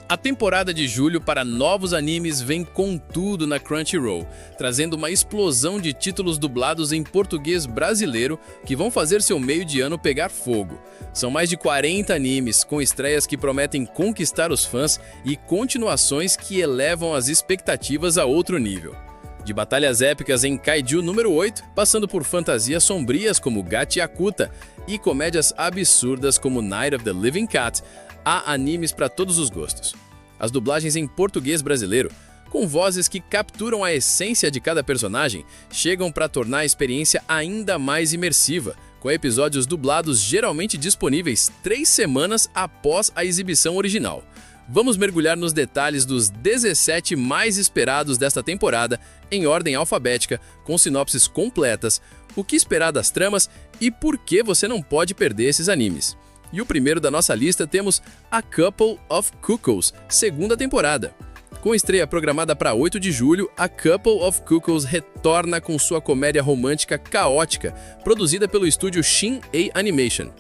A temporada de julho para novos animes vem com tudo na Crunchyroll, trazendo uma explosão de títulos dublados em português brasileiro que vão fazer seu meio de ano pegar fogo. São mais de 40 animes, com estreias que prometem conquistar os fãs e continuações que elevam as expectativas a outro nível. De batalhas épicas em Kaiju número 8, passando por fantasias sombrias como Gachi Akuta e comédias absurdas como Night of the Living Cat, há animes para todos os gostos. As dublagens em português brasileiro, com vozes que capturam a essência de cada personagem, chegam para tornar a experiência ainda mais imersiva, com episódios dublados geralmente disponíveis 3 semanas após a exibição original. Vamos mergulhar nos detalhes dos 17 mais esperados desta temporada, em ordem alfabética, com sinopses completas, o que esperar das tramas e por que você não pode perder esses animes. E o primeiro da nossa lista temos A Couple of Cuckoos, segunda temporada. Com estreia programada para 8 de julho, A Couple of Cuckoos retorna com sua comédia romântica caótica, produzida pelo estúdio Shin-Ei Animation.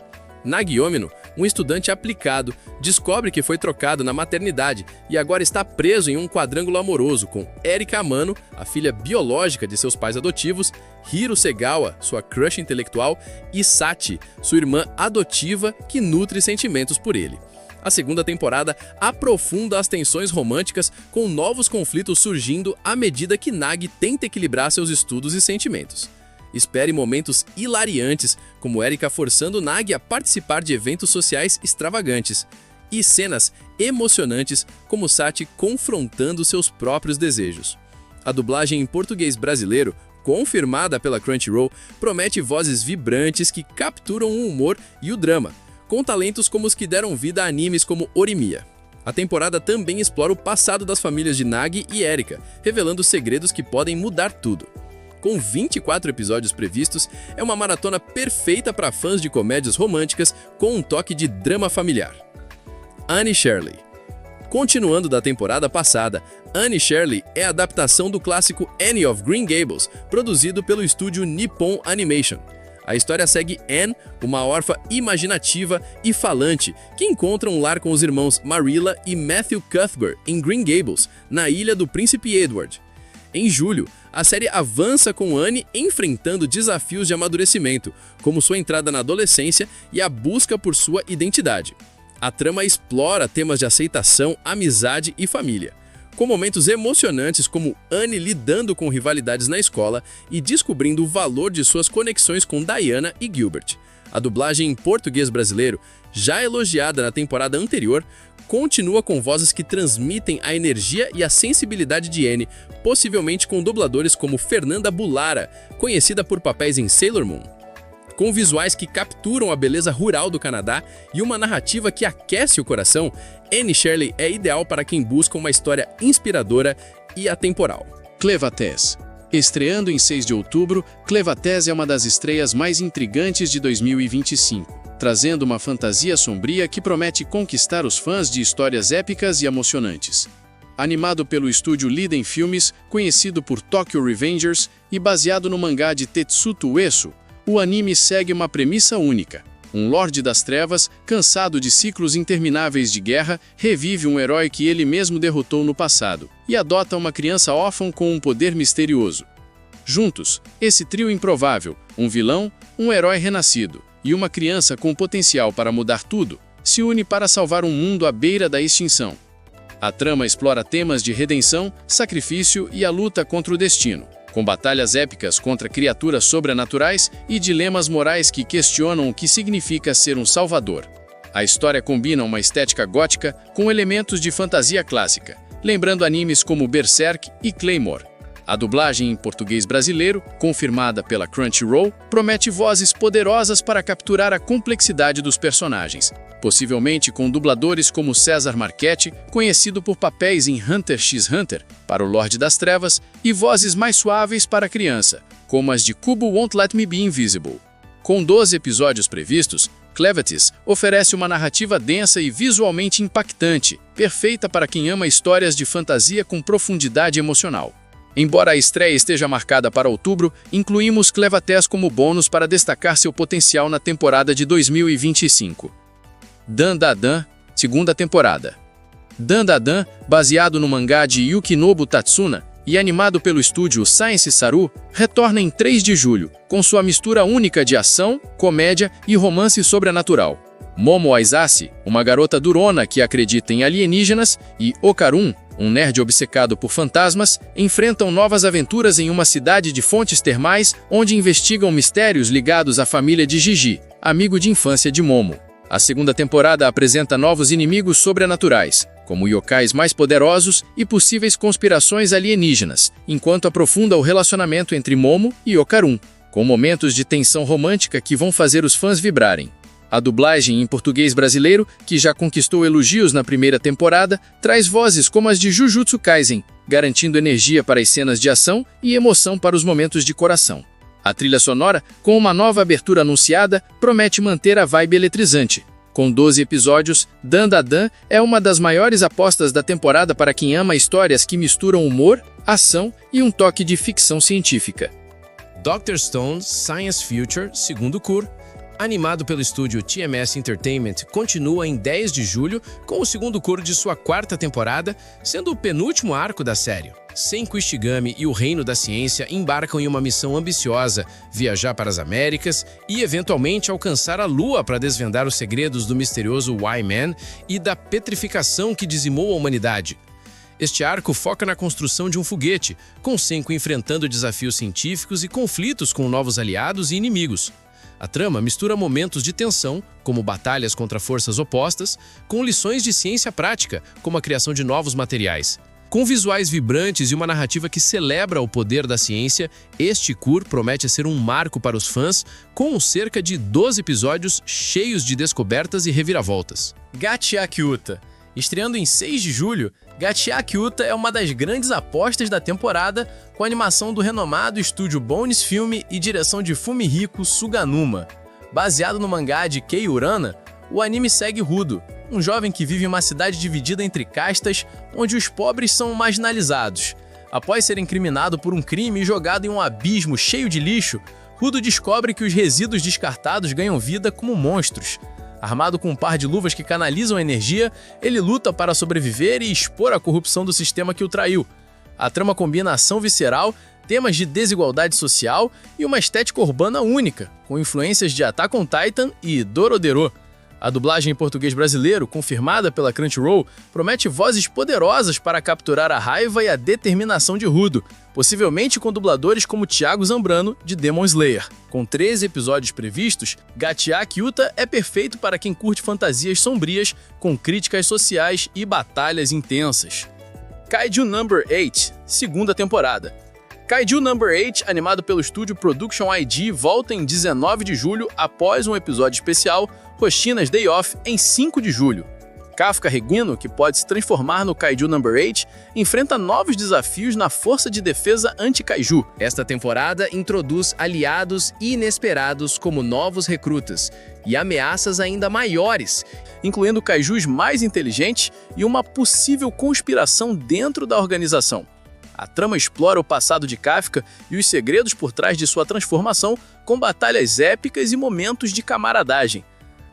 Nagi Omino, um estudante aplicado, descobre que foi trocado na maternidade e agora está preso em um quadrângulo amoroso com Erika Amano, a filha biológica de seus pais adotivos, Hiro Segawa, sua crush intelectual, e Sachi, sua irmã adotiva que nutre sentimentos por ele. A segunda temporada aprofunda as tensões românticas, com novos conflitos surgindo à medida que Nagi tenta equilibrar seus estudos e sentimentos. Espere momentos hilariantes, como Erika forçando Nagi a participar de eventos sociais extravagantes, e cenas emocionantes, como Sachi confrontando seus próprios desejos. A dublagem em português brasileiro, confirmada pela Crunchyroll, promete vozes vibrantes que capturam o humor e o drama, com talentos como os que deram vida a animes como Orimiya. A temporada também explora o passado das famílias de Nagi e Erika, revelando segredos que podem mudar tudo. Com 24 episódios previstos, é uma maratona perfeita para fãs de comédias românticas com um toque de drama familiar. Anne Shirley. Continuando da temporada passada, Anne Shirley é a adaptação do clássico Anne of Green Gables, produzido pelo estúdio Nippon Animation. A história segue Anne, uma órfã imaginativa e falante, que encontra um lar com os irmãos Marilla e Matthew Cuthbert em Green Gables, na ilha do Príncipe Edward. Em julho, a série avança com Anne enfrentando desafios de amadurecimento, como sua entrada na adolescência e a busca por sua identidade. A trama explora temas de aceitação, amizade e família, com momentos emocionantes como Anne lidando com rivalidades na escola e descobrindo o valor de suas conexões com Diana e Gilbert. A dublagem em português brasileiro, já elogiada na temporada anterior, continua com vozes que transmitem a energia e a sensibilidade de Anne, possivelmente com dubladores como Fernanda Bulara, conhecida por papéis em Sailor Moon. Com visuais que capturam a beleza rural do Canadá e uma narrativa que aquece o coração, Anne Shirley é ideal para quem busca uma história inspiradora e atemporal. Clevatès. Estreando em 6 de outubro, Clevatès é uma das estreias mais intrigantes de 2025. Trazendo uma fantasia sombria que promete conquistar os fãs de histórias épicas e emocionantes. Animado pelo estúdio Liden Filmes, conhecido por Tokyo Revengers e baseado no mangá de Tetsuto Ueso, o anime segue uma premissa única. Um Lorde das Trevas, cansado de ciclos intermináveis de guerra, revive um herói que ele mesmo derrotou no passado e adota uma criança órfã com um poder misterioso. Juntos, esse trio improvável, um vilão, um herói renascido e uma criança com potencial para mudar tudo, se une para salvar um mundo à beira da extinção. A trama explora temas de redenção, sacrifício e a luta contra o destino, com batalhas épicas contra criaturas sobrenaturais e dilemas morais que questionam o que significa ser um salvador. A história combina uma estética gótica com elementos de fantasia clássica, lembrando animes como Berserk e Claymore. A dublagem em português brasileiro, confirmada pela Crunchyroll, promete vozes poderosas para capturar a complexidade dos personagens, possivelmente com dubladores como César Marchetti, conhecido por papéis em Hunter x Hunter, para o Lorde das Trevas, e vozes mais suaves para a criança, como as de Kubo Won't Let Me Be Invisible. Com 12 episódios previstos, Clevatès oferece uma narrativa densa e visualmente impactante, perfeita para quem ama histórias de fantasia com profundidade emocional. Embora a estreia esteja marcada para outubro, incluímos Clevatès como bônus para destacar seu potencial na temporada de 2025. Dan Da Dan, segunda temporada. Dandadan, baseado no mangá de Yukinobu Tatsuna e animado pelo estúdio Science Saru, retorna em 3 de julho, com sua mistura única de ação, comédia e romance sobrenatural. Momo Aizashi, uma garota durona que acredita em alienígenas, e Okarun, um nerd obcecado por fantasmas, enfrentam novas aventuras em uma cidade de fontes termais onde investigam mistérios ligados à família de Gigi, amigo de infância de Momo. A segunda temporada apresenta novos inimigos sobrenaturais, como yokais mais poderosos e possíveis conspirações alienígenas, enquanto aprofunda o relacionamento entre Momo e Okarun, com momentos de tensão romântica que vão fazer os fãs vibrarem. A dublagem em português brasileiro, que já conquistou elogios na primeira temporada, traz vozes como as de Jujutsu Kaisen, garantindo energia para as cenas de ação e emoção para os momentos de coração. A trilha sonora, com uma nova abertura anunciada, promete manter a vibe eletrizante. Com 12 episódios, Dandadan é uma das maiores apostas da temporada para quem ama histórias que misturam humor, ação e um toque de ficção científica. Dr. Stone Science Future, segundo Cour, animado pelo estúdio TMS Entertainment, continua em 10 de julho com o segundo Cour de sua 4ª temporada, sendo o penúltimo arco da série. Senku Ishigami e o Reino da Ciência embarcam em uma missão ambiciosa, viajar para as Américas e, eventualmente, alcançar a Lua para desvendar os segredos do misterioso Y-Man e da petrificação que dizimou a humanidade. Este arco foca na construção de um foguete, com Senku enfrentando desafios científicos e conflitos com novos aliados e inimigos. A trama mistura momentos de tensão, como batalhas contra forças opostas, com lições de ciência prática, como a criação de novos materiais. Com visuais vibrantes e uma narrativa que celebra o poder da ciência, este Cour promete ser um marco para os fãs, com cerca de 12 episódios cheios de descobertas e reviravoltas. Gachiaki Uta. Estreando em 6 de julho, Gachiaki Uta é uma das grandes apostas da temporada, com a animação do renomado estúdio Bones Film e direção de Fumihiko Suganuma. Baseado no mangá de Kei Urana, o anime segue Rudo, um jovem que vive em uma cidade dividida entre castas, onde os pobres são marginalizados. Após ser incriminado por um crime e jogado em um abismo cheio de lixo, Rudo descobre que os resíduos descartados ganham vida como monstros. Armado com um par de luvas que canalizam a energia, ele luta para sobreviver e expor a corrupção do sistema que o traiu. A trama combina ação visceral, temas de desigualdade social e uma estética urbana única, com influências de Attack on Titan e Doroderô. A dublagem em português brasileiro, confirmada pela Crunchyroll, promete vozes poderosas para capturar a raiva e a determinação de Rudo, possivelmente com dubladores como Thiago Zambrano, de Demon Slayer. Com 13 episódios previstos, Gachiaki Uta é perfeito para quem curte fantasias sombrias, com críticas sociais e batalhas intensas. Kaiju Number 8, segunda temporada. Kaiju Number 8, animado pelo estúdio Production ID, volta em 19 de julho após um episódio especial, Hoshina's Day Off, em 5 de julho. Kafka Regino, que pode se transformar no Kaiju Number 8, enfrenta novos desafios na Força de Defesa Anti-Kaiju. Esta temporada introduz aliados inesperados como novos recrutas e ameaças ainda maiores, incluindo kaijus mais inteligentes e uma possível conspiração dentro da organização. A trama explora o passado de Kafka e os segredos por trás de sua transformação, com batalhas épicas e momentos de camaradagem.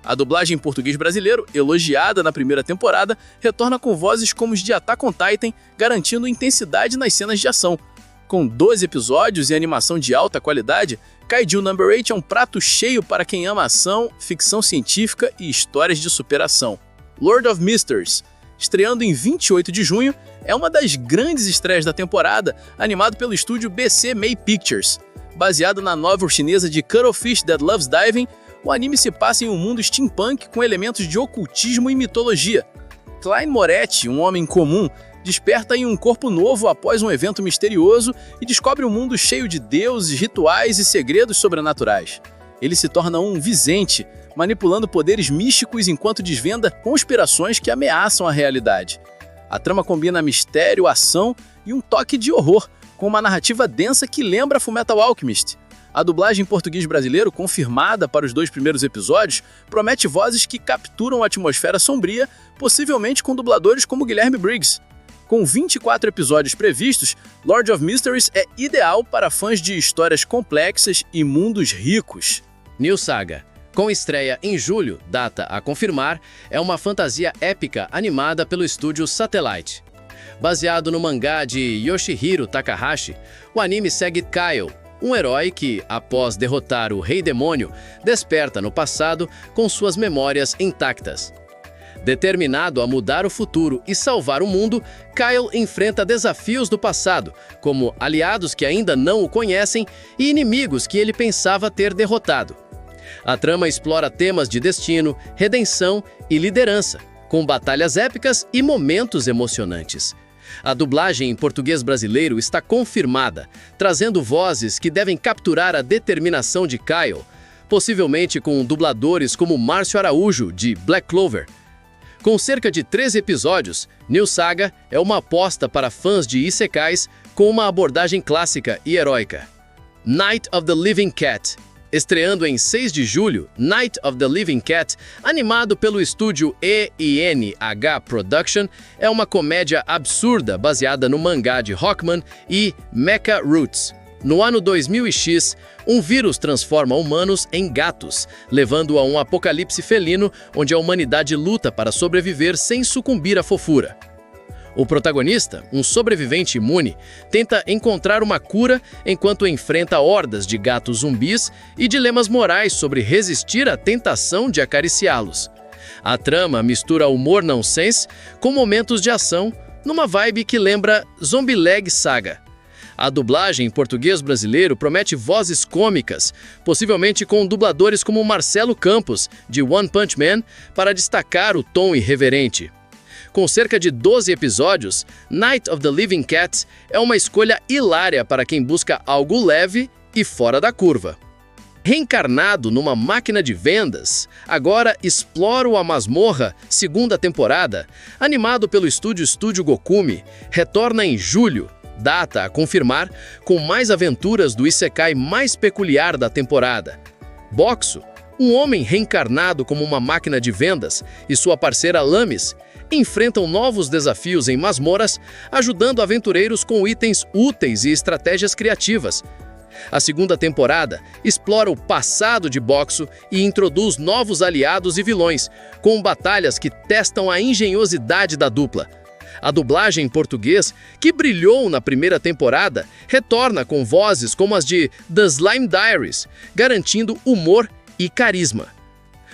A dublagem em português brasileiro, elogiada na primeira temporada, retorna com vozes como os de Attack on Titan, garantindo intensidade nas cenas de ação. Com 12 episódios e animação de alta qualidade, Kaiju Number 8 é um prato cheio para quem ama ação, ficção científica e histórias de superação. Lord of Mysteries, estreando em 28 de junho, é uma das grandes estreias da temporada, animado pelo estúdio BC May Pictures. Baseado na novel chinesa de Cuttlefish That Loves Diving, o anime se passa em um mundo steampunk com elementos de ocultismo e mitologia. Klein Moretti, um homem comum, desperta em um corpo novo após um evento misterioso e descobre um mundo cheio de deuses, rituais e segredos sobrenaturais. Ele se torna um vidente, manipulando poderes místicos enquanto desvenda conspirações que ameaçam a realidade. A trama combina mistério, ação e um toque de horror, com uma narrativa densa que lembra Fullmetal Alchemist. A dublagem em português brasileiro, confirmada para os 2 primeiros episódios, promete vozes que capturam a atmosfera sombria, possivelmente com dubladores como Guilherme Briggs. Com 24 episódios previstos, Lord of Mysteries é ideal para fãs de histórias complexas e mundos ricos. New Saga. Com estreia em julho, data a confirmar, é uma fantasia épica animada pelo estúdio Satellite. Baseado no mangá de Yoshihiro Takahashi, o anime segue Kyle, um herói que, após derrotar o Rei Demônio, desperta no passado com suas memórias intactas. Determinado a mudar o futuro e salvar o mundo, Kyle enfrenta desafios do passado, como aliados que ainda não o conhecem e inimigos que ele pensava ter derrotado. A trama explora temas de destino, redenção e liderança, com batalhas épicas e momentos emocionantes. A dublagem em português brasileiro está confirmada, trazendo vozes que devem capturar a determinação de Kyle, possivelmente com dubladores como Márcio Araújo, de Black Clover. Com cerca de 13 episódios, New Saga é uma aposta para fãs de isekais com uma abordagem clássica e heróica. Night of the Living Cat. Estreando em 6 de julho, Night of the Living Cat, animado pelo estúdio ENH Production, é uma comédia absurda baseada no mangá de Rockman e Mecha Roots. No ano 2000X, um vírus transforma humanos em gatos, levando a um apocalipse felino onde a humanidade luta para sobreviver sem sucumbir à fofura. O protagonista, um sobrevivente imune, tenta encontrar uma cura enquanto enfrenta hordas de gatos zumbis e dilemas morais sobre resistir à tentação de acariciá-los. A trama mistura humor nonsense com momentos de ação, numa vibe que lembra Zombieland Saga. A dublagem em português brasileiro promete vozes cômicas, possivelmente com dubladores como Marcelo Campos, de One Punch Man, para destacar o tom irreverente. Com cerca de 12 episódios, Night of the Living Cat é uma escolha hilária para quem busca algo leve e fora da curva. Reencarnado numa máquina de vendas, agora Exploro a Masmorra, segunda temporada, animado pelo estúdio Gokumi, retorna em julho, data a confirmar, com mais aventuras do isekai mais peculiar da temporada. Boxo, um homem reencarnado como uma máquina de vendas, e sua parceira Lamis enfrentam novos desafios em masmoras, ajudando aventureiros com itens úteis e estratégias criativas. A segunda temporada explora o passado de Boxo e introduz novos aliados e vilões, com batalhas que testam a engenhosidade da dupla. A dublagem em português, que brilhou na primeira temporada, retorna com vozes como as de The Slime Diaries, garantindo humor e carisma.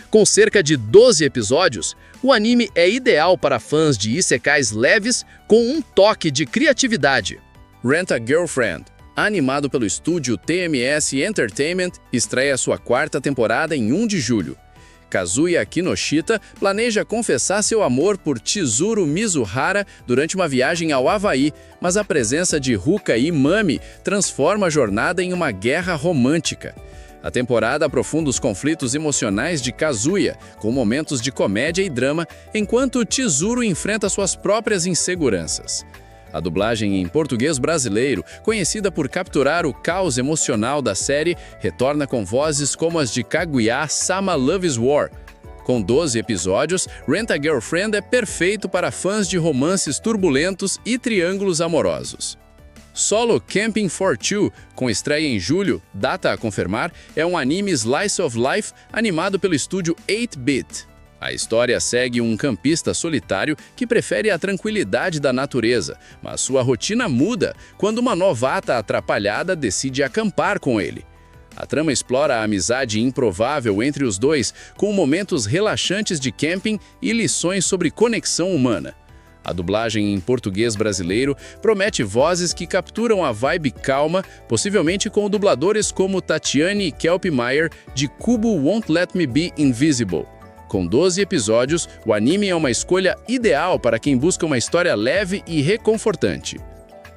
Com cerca de 12 episódios, o anime é ideal para fãs de isekais leves com um toque de criatividade. Rent a Girlfriend, animado pelo estúdio TMS Entertainment, estreia sua quarta temporada em 1 de julho. Kazuya Kinoshita planeja confessar seu amor por Chizuru Mizuhara durante uma viagem ao Havaí, mas a presença de Ruka e Mami transforma a jornada em uma guerra romântica. A temporada aprofunda os conflitos emocionais de Kazuya, com momentos de comédia e drama, enquanto Chizuru enfrenta suas próprias inseguranças. A dublagem em português brasileiro, conhecida por capturar o caos emocional da série, retorna com vozes como as de Kaguya-sama Love is War. Com 12 episódios, Rent a Girlfriend é perfeito para fãs de romances turbulentos e triângulos amorosos. Solo Camping for Two, com estreia em julho, data a confirmar, é um anime slice of life animado pelo estúdio 8-Bit. A história segue um campista solitário que prefere a tranquilidade da natureza, mas sua rotina muda quando uma novata atrapalhada decide acampar com ele. A trama explora a amizade improvável entre os dois, com momentos relaxantes de camping e lições sobre conexão humana. A dublagem em português brasileiro promete vozes que capturam a vibe calma, possivelmente com dubladores como Tatiane Kelpmeier, de Kubo Won't Let Me Be Invisible. Com 12 episódios, o anime é uma escolha ideal para quem busca uma história leve e reconfortante.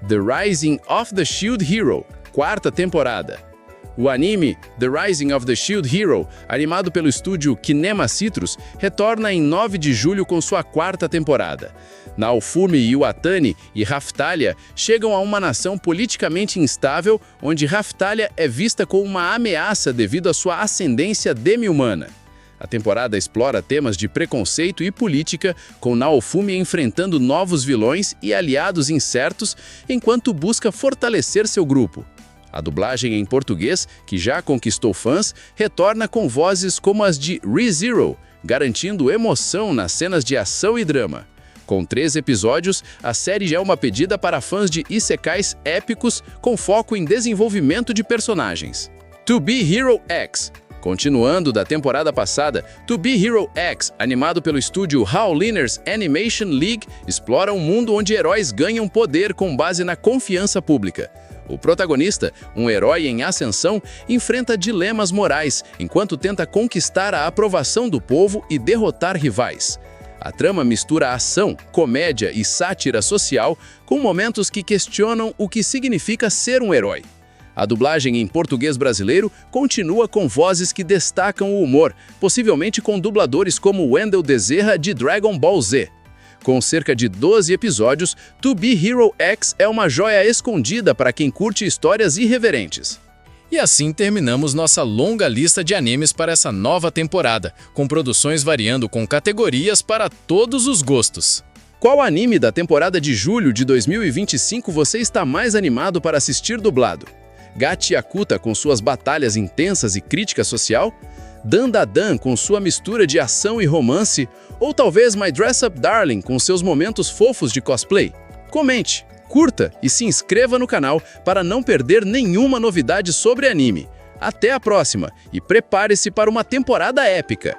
The Rising of the Shield Hero, quarta temporada. O anime The Rising of the Shield Hero, animado pelo estúdio Kinema Citrus, retorna em 9 de julho com sua quarta temporada. Naofumi Iwatani e Raftalia chegam a uma nação politicamente instável, onde Raftalia é vista como uma ameaça devido à sua ascendência demi-humana. A temporada explora temas de preconceito e política, com Naofumi enfrentando novos vilões e aliados incertos, enquanto busca fortalecer seu grupo. A dublagem em português, que já conquistou fãs, retorna com vozes como as de ReZero, garantindo emoção nas cenas de ação e drama. Com 3 episódios, a série já é uma pedida para fãs de isekais épicos com foco em desenvolvimento de personagens. To Be Hero X. Continuando da temporada passada, To Be Hero X, animado pelo estúdio Howliners Animation League, explora um mundo onde heróis ganham poder com base na confiança pública. O protagonista, um herói em ascensão, enfrenta dilemas morais enquanto tenta conquistar a aprovação do povo e derrotar rivais. A trama mistura ação, comédia e sátira social com momentos que questionam o que significa ser um herói. A dublagem em português brasileiro continua com vozes que destacam o humor, possivelmente com dubladores como Wendell Bezerra de Dragon Ball Z. Com cerca de 12 episódios, To Be Hero X é uma joia escondida para quem curte histórias irreverentes. E assim terminamos nossa longa lista de animes para essa nova temporada, com produções variando com categorias para todos os gostos. Qual anime da temporada de julho de 2025 você está mais animado para assistir dublado? Gachi Akuta com suas batalhas intensas e crítica social? Dandadan com sua mistura de ação e romance? Ou talvez My Dress Up Darling com seus momentos fofos de cosplay? Comente, curta e se inscreva no canal para não perder nenhuma novidade sobre anime. Até a próxima e prepare-se para uma temporada épica!